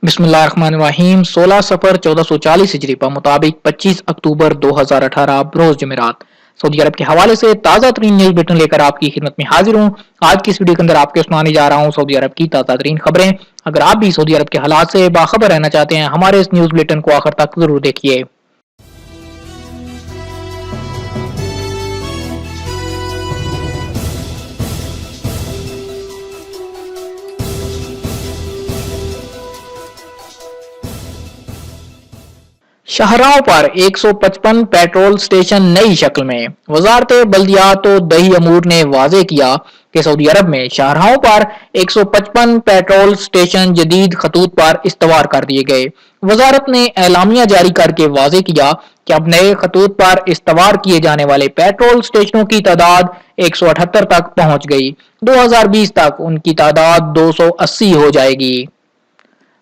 बिस्मिल्लाहिर्रहमानिर्रहीम 16 सफर 1440 हिजरी पर मुताबिक 25 अक्टूबर 2018 बरोज जमेरात सऊदी अरब के हवाले से ताज़ा तरीन न्यूज बुलेटिन लेकर आपकी खिदमत में हाजिर हूँ। आज की इस वीडियो के अंदर आपके सुनाने जा रहा हूँ सऊदी अरब की ताज़ा तरीन खबरें। अगर आप भी सऊदी अरब के हालात से बाखबर रहना चाहते हैं, हमारे इस न्यूज बुलेटिन को आखिर तक जरूर देखिए। शाहराहों पर 155 पेट्रोल स्टेशन नई शक्ल में। वजारत बल्दियात और दही अमूर ने वाजे किया कि सऊदी अरब में शाहराहों पर 155 पेट्रोल स्टेशन जदीद खतूत पर इस्तवार कर दिए गए। वजारत ने एलामिया जारी करके वाजे किया कि अब नए खतूत पर इस्तवार किए जाने वाले पेट्रोल स्टेशनों की तादाद 178 तक पहुंच गई। 2020 तक उनकी तादाद 280 हो जाएगी।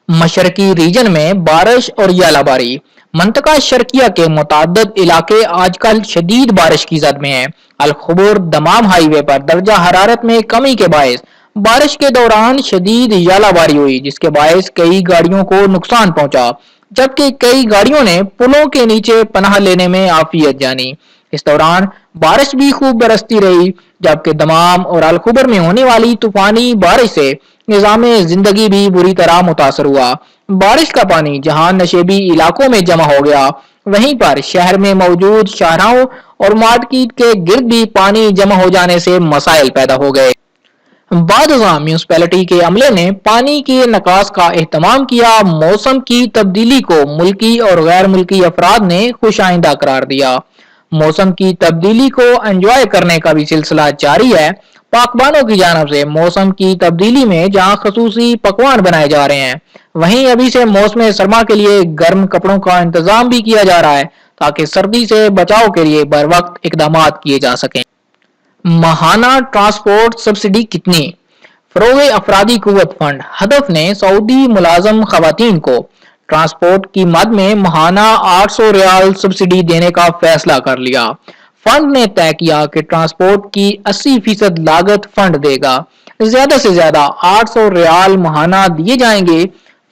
मशरकी रीजन में बारिश और यालाबारी। मंतका शर्किया के मुताद्दद इलाके आजकल शदीद बारिश की जद में हैं। अल-खुबुर दमाम हाईवे पर दर्जा हरारत में कमी के बायस बारिश के दौरान शदीद यालाबारी हुई, जिसके बायस कई गाड़ियों को नुकसान पहुंचा, जबकि कई गाड़ियों ने पुलों के नीचे पनाह लेने में आफियत जानी। इस दौरान बारिश भी खूब बरसती रही, जबकि दमाम और अल-खुबर में होने वाली तूफानी बारिश से निजाम जिंदगी भी बुरी तरह मुतासर हुआ। बारिश का पानी जहां नशेबी इलाकों में जमा हो गया, वहीं पर शहर में मौजूद शाहराहों और मार्केट के गिर्द भी पानी जमा हो जाने से मसाइल पैदा हो गए। बादशाह म्यूनिसिपैलिटी के अमले ने पानी के निकास का एहतमाम किया। मौसम की तब्दीली को मुल्की और गैर मुल्की अफराद ने खुशाइंदा करार दिया। मौसम की तब्दीली को एंजॉय करने का भी सिलसिला जारी है। पाकबानों की जानब से मौसम की तब्दीली में जहां खसूसी पकवान बनाए जा रहे हैं, वहीं अभी से मौसम सरमा के लिए गर्म कपड़ों का इंतजाम भी किया जा रहा है, ताकि सर्दी से बचाव के लिए बर वक्त इकदाम किए जा सकें। माहाना ट्रांसपोर्ट सब्सिडी कितनी? फरोगे अफरादी कुव्वत फंड हदफ ने सऊदी मुलाजम खवातीन को ट्रांसपोर्ट की मद में माहाना 800 रियाल सब्सिडी देने का फैसला कर लिया। फंड ने तय किया कि ट्रांसपोर्ट की 80% लागत फंड देगा। ज्यादा से ज्यादा 800 रियाल माहाना दिए जाएंगे।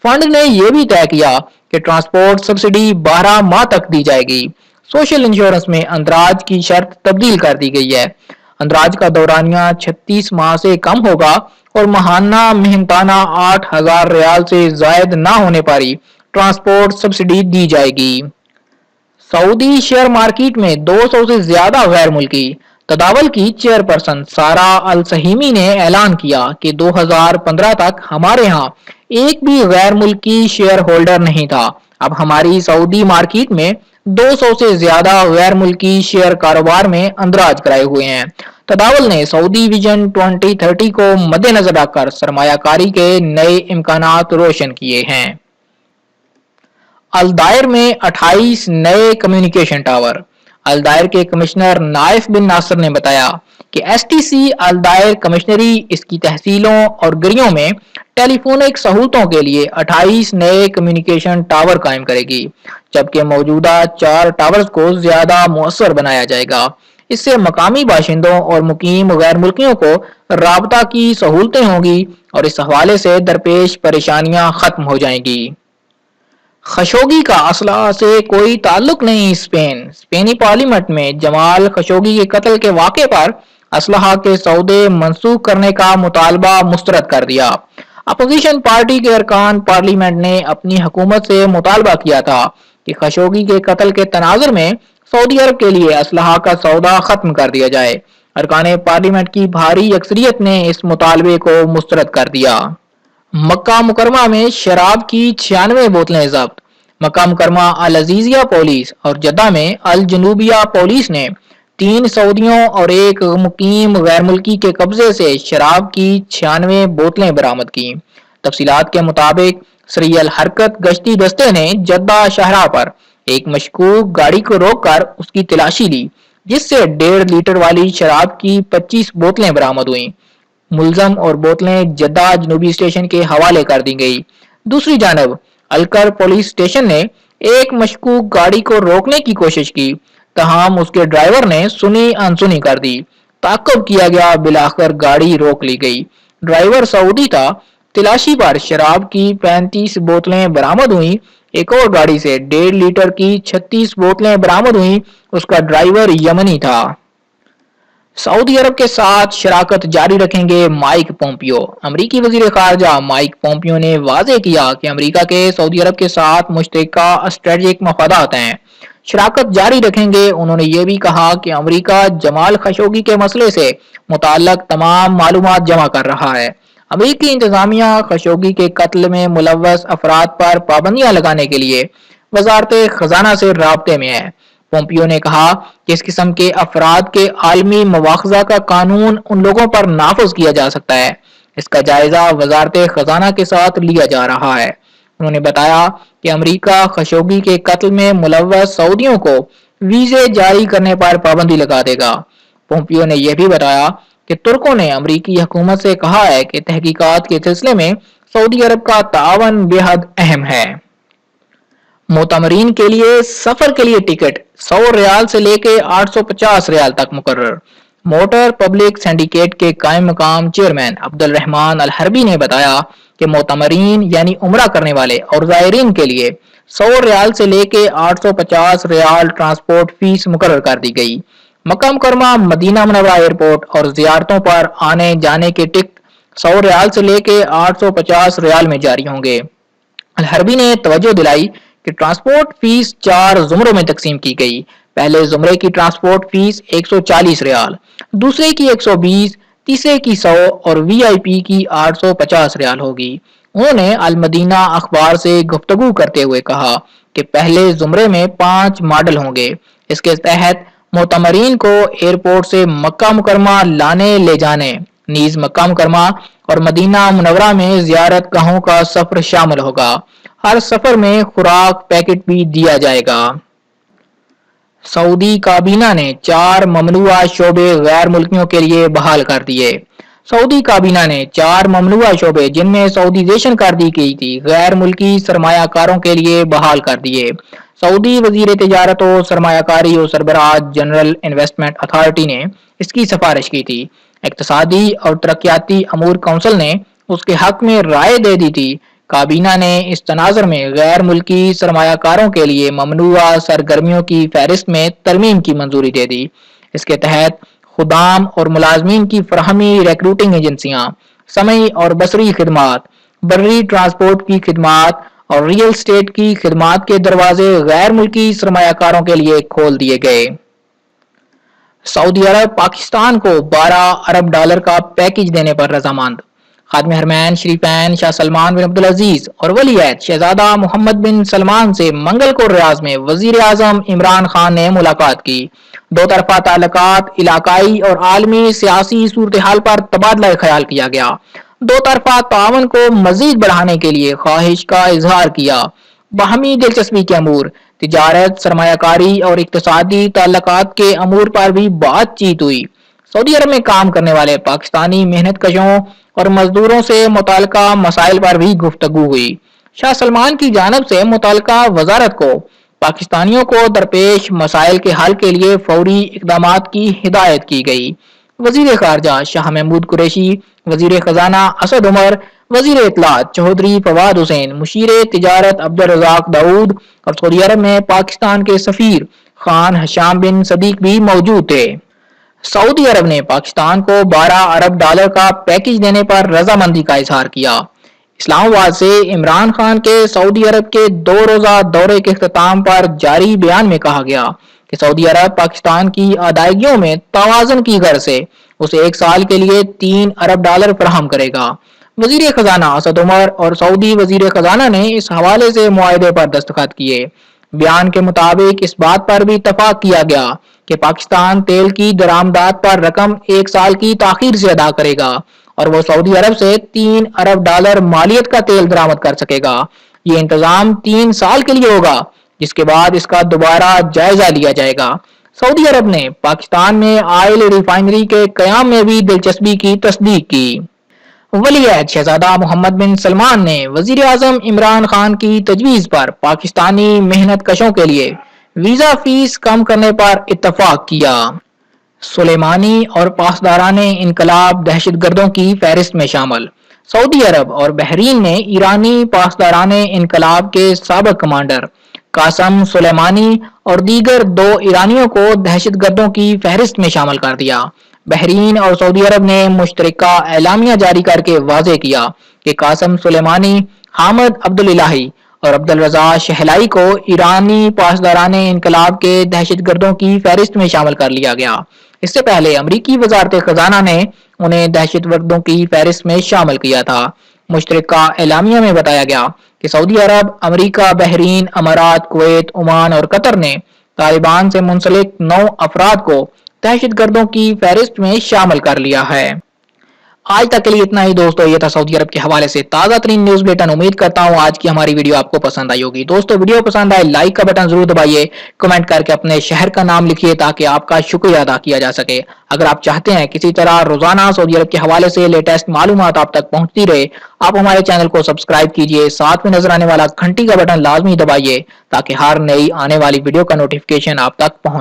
फंड ने यह भी तय किया कि ट्रांसपोर्ट सब्सिडी 12 माह तक दी जाएगी। सोशल इंश्योरेंस में अंदराज की शर्त तब्दील कर दी गई है। अंदराज का दौरानिया 36 माह से कम होगा और माहाना मेहनताना 8,000 रियाल से जायद ना होने पर ही ट्रांसपोर्ट सब्सिडी दी जाएगी। सऊदी शेयर मार्केट में 200 से ज्यादा गैर मुल्की तदावल की चेयरपर्सन सारा अल सहीमी ने ऐलान किया कि 2015 तक हमारे यहाँ एक भी गैर मुल्की शेयर होल्डर नहीं था। अब हमारी सऊदी मार्केट में 200 से ज्यादा गैर मुल्की शेयर कारोबार में अंदराज कराए हुए हैं। तदावल ने सऊदी विजन 2030 को मद्देनजर रखकर सरमायाकारी के नए इम्कानात रोशन किए हैं। अल-दायर में 28 नए कम्युनिकेशन टावर। अल-दायर के कमिश्नर नाइफ बिन नासर ने बताया कि एसटीसी अल-दायर कमिश्नरी इसकी तहसीलों और गलियों में टेलीफोनिक सहूलतों के लिए 28 नए कम्युनिकेशन टावर कायम करेगी, जबकि मौजूदा 4 टावर्स को ज्यादा मुअस्सर बनाया जाएगा। इससे मकामी बाशिंदों और मुकीम गैर मुल्कियों को राबता की सहूलतें होंगी और इस हवाले से दरपेश परेशानियां खत्म हो जाएंगी। खशोगी का असलहा से कोई ताल्लुक नहीं। स्पेनी पार्लियामेंट में जमाल खशोगी के कत्ल के वाक़े पर असलहा के सौदे मंसूख करने का मुतालबा मुस्तरद कर दिया। अपोजिशन पार्टी के अरकान पार्लियामेंट ने अपनी हुकूमत से मुतालबा किया था कि खशोगी के कत्ल के तनाजुर में सऊदी अरब के लिए असलहा का सौदा खत्म कर दिया जाए। अरकान पार्लियामेंट की भारी अक्सरियत ने इस मुतालबे को मुस्तरद कर दिया। मक्का मुकरमा में शराब की 96 बोतलें जब्त। मक्का मुकरमा अल अजीजिया पुलिस और जद्दा में अल जनूबिया पुलिस ने 3 सऊदियों और एक मुकीम गैर मुल्की के कब्जे से शराब की 96 बोतलें बरामद की। तफसीलात के मुताबिक सरियल हरकत गश्ती दस्ते ने जद्दा शाहराह पर एक मशकूक गाड़ी को रोककर उसकी तलाशी ली, जिससे 1.5 लीटर वाली शराब की 25 बोतलें बरामद हुई। मुलजम और बोतलें जद्दा जनूबी स्टेशन के हवाले कर दी गई। दूसरी जानब अलकर पुलिस स्टेशन ने एक मशकूक गाड़ी को रोकने की कोशिश की, तहाम उसके ड्राइवर ने सुनी अनसुनी कर दी। ताक़ुब किया गया, बिलाखिर गाड़ी रोक ली गई। ड्राइवर सऊदी था, तलाशी पर शराब की 35 बोतलें बरामद हुई। एक और गाड़ी से 1.5 लीटर की 36 बोतलें बरामद हुई। उसका ड्राइवर यमनी था। सऊदी अरब के साथ शराकत जारी रखेंगे माइक पोम्पियो। अमरीकी वजीर खारजा माइक पोम्पियो ने वाजे किया कि अमरीका के सऊदी अरब के साथ मुश्तरका स्ट्रेटेजिक मफादात हैं, शराकत जारी रखेंगे। उन्होंने ये भी कहा कि अमरीका जमाल खशोगी के मसले से मुताल्लक तमाम मालूमात जमा कर रहा है। अमरीकी इंतजामिया खशोगी के कत्ल में मुलव्वस अफराद पर पाबंदियां लगाने के लिए वजारत खजाना से राब्ते में है। पोम्पियो ने कहा कि इस किस्म के अफराद के आलमी मुआवजा का कानून उन लोगों पर नाफिज किया जा सकता है। इसका जायजा वजारत खजाना के साथ लिया जा रहा है। उन्होंने बताया कि अमरीका खशोगी के कत्ल में मुलव्वस सऊदियों को वीजे जारी करने पर पाबंदी लगा देगा। पोम्पियो ने यह भी बताया कि तुर्कों ने अमरीकी हुकूमत से कहा है कि तहकीकात के सिलसिले में सऊदी अरब का तावन बेहद अहम है। मोतमरीन के लिए सफर के लिए टिकट 100 रियाल से लेके 850 रियाल तक मुकर्रर। मोटर पब्लिक सिंडिकेट के कायम मकाम चेयरमैन अब्दुल रहमान अल हरबी ने बताया कि मोतमरीन यानी उम्रा करने वाले और ज़ायरीन के लिए 100 रियाल से लेके 850 रियाल ट्रांसपोर्ट फीस मुकर्रर कर दी गई। मक्का मुकरमा, मदीना मुनव्वरा एयरपोर्ट और जियारतों पर आने जाने के टिकट 100 रियाल से लेके 850 रियाल में जारी होंगे। अल हरबी ने तवज्जो दिलाई कि ट्रांसपोर्ट फीस 4 जुमरों में तकसीम की गई। पहले जुमरे की ट्रांसपोर्ट फीस 140 रियाल, दूसरे की 120, तीसरे की 100 और वीआईपी की 850 रियाल होगी। उन्होंने अल मदीना अखबार से गुफ्तगू करते हुए कहा कि पहले जुमरे में 5 मॉडल होंगे। इसके तहत मोतमरीन को एयरपोर्ट से मक्का मुकरमा लाने ले जाने, नीज मक्का मुकरमा और मदीना मुनव्वरा में जियारत गाहों का सफर शामिल होगा। हर सफर में खुराक पैकेट भी दिया जाएगा। सऊदी काबीना ने 4 ममनुआ शोबे गैर मुल्कियों के लिए बहाल कर दिए। सऊदी काबीना ने 4 ममनुआ शोबे जिनमें सऊदीजेशन कर दी गई थी गैर मुल्की सरमायाकारों के लिए बहाल कर दिए। सऊदी वजीर तिजारत और सरमायाकारी और सरबराह जनरल इन्वेस्टमेंट अथॉरिटी ने इसकी सिफारिश की थी। इक्तसादी और तरक्याती अमूर काउंसिल ने उसके हक में राय दे दी थी। काबीना ने इस तनाज़ुर में गैर मुल्की सरमायाकारों के लिए ममनुआ सरगर्मियों की फहरिस्त में तरमीम की मंजूरी दे दी। इसके तहत खुदाम और मुलाजमीन की फरहमी, रिक्रूटिंग एजेंसियां, समई और बसरी खिदमात, बर्री ट्रांसपोर्ट की खिदमात और रियल स्टेट की खिदमात के दरवाजे गैर मुल्की सरमायाकारों के लिए खोल दिए गए। सऊदी अरब पाकिस्तान को 12 अरब डॉलर का पैकेज देने पर रजामंद। खादिम हरमैन शरीफैन शाह सलमान बिन अब्दुल अजीज और वली अहद शहजादा मोहम्मद बिन सलमान से मंगल को रियाज में वजीर आजम इमरान खान ने मुलाकात की। दो तरफा ताल्लुकात, इलाकाई और आलमी सियासी सूरत हाल पर तबादला ख्याल किया गया। दो तरफा तावन को मजीद बढ़ाने के लिए ख्वाहिश का इजहार किया। बाहमी दिलचस्पी के अमूर, तिजारत, सरमायाकारी और इक्तसादी ताल्लुकात के अमूर पर भी बातचीत हुई। सऊदी अरब में काम करने वाले पाकिस्तानी मेहनत कशों और मजदूरों से मुताल्लिका मसाइल पर भी गुफ्तगू हुई। शाह सलमान की जानब से मुताल्लिका वजारत को पाकिस्तानियों को दरपेश मसाइल के हल के लिए फौरी इकदामात की हिदायत की गई। वजीर खारजा शाह महमूद कुरैशी, वजीर खजाना असद उमर, वजीर इत्तलात चौधरी फवाद हुसैन, मुशीर तिजारत अब्दुल रज़ाक दाऊद और सऊदी अरब में पाकिस्तान के सफीर खान हशाम बिन सदीक भी मौजूद थे। सऊदी अरब ने पाकिस्तान को 12 अरब डॉलर का पैकेज देने पर रजामंदी का इजहार किया। इस्लामाबाद से इमरान खान के सऊदी अरब के 2 रोजा दौरे के इख्तिताम पर जारी बयान में कहा गया कि सऊदी अरब पाकिस्तान की अदायगियों में तवाज़ुन की गर्ज से उसे 1 साल के लिए 3 अरब डॉलर फराहम करेगा। वजीर खजाना असद उमर और सऊदी वजीर खजाना ने इस हवाले से मुआहदे पर दस्तखत किए। बयान के मुताबिक इस बात पर भी इत्तफाक किया गया कि पाकिस्तान तेल की दरामदात पर रकम 1 साल की ताखीर से अदा करेगा और वो सऊदी अरब से 3 अरब डॉलर मालियत का तेल दरामद कर सकेगा। ये इंतजाम 3 साल के लिए होगा, जिसके बाद इसका दोबारा जायजा लिया जाएगा। सऊदी अरब ने पाकिस्तान में ऑयल रिफाइनरी के कयाम में भी दिलचस्पी की तस्दीक की। वली अहद शहजादा मोहम्मद बिन सलमान ने वजीर आजम इमरान खान की तजवीज पर पाकिस्तानी मेहनत कशों के लिए वीजा फीस कम करने पर इत्तफाक किया। सुलेमानी और पासदाराने इनकलाब दहशतगर्दों की फहरिस्त में शामिल। سعودی عرب اور بحرین نے ایرانی پاسداران انقلاب کے سابق کمانڈر قاسم سلیمانی اور دیگر 2 ایرانیوں کو دہشت گردوں کی فہرست میں شامل کر دیا۔ بحرین اور سعودی عرب نے مشترکہ اعلامیہ جاری کر کے واضح کیا کہ قاسم سلیمانی، حامد عبداللہی اور عبدالرضا شہلائی کو ایرانی پاسداران انقلاب کے دہشت گردوں کی فہرست میں شامل کر لیا گیا۔ اس سے پہلے امریکی وزارت خزانہ نے انہیں دہشت گردوں کی فہرست میں شامل کیا تھا۔ مشترکہ اعلامیہ میں بتایا گیا کہ سعودی عرب، امریکہ، بحرین، امارات، کویت، عمان اور قطر نے طالبان سے منسلک 9 افراد کو دہشت گردوں کی فہرست میں شامل کر لیا ہے۔ آج تک کے لیے اتنا ہی دوستو، یہ تھا سعودی عرب کے حوالے سے تازہ ترین نیوز بلیٹن۔ امید کرتا ہوں آج کی ہماری ویڈیو آپ کو پسند آئی ہوگی۔ دوستو ویڈیو پسند آئے لائک کا بٹن ضرور دبائیے، کمنٹ کر کے اپنے شہر کا نام لکھیے تاکہ آپ کا شکریہ ادا کیا جا سکے۔ اگر آپ چاہتے ہیں کسی طرح روزانہ سعودی عرب کے حوالے سے لیٹسٹ معلومات آپ تک پہنچتی رہے، آپ ہمارے چینل کو سبسکرائب کیجئے، ساتھ میں نظر آنے والا گھنٹی کا بٹن لازمی دبائیے تاکہ ہر نئی آنے والی ویڈیو کا نوٹیفکیشن آپ تک پہنچ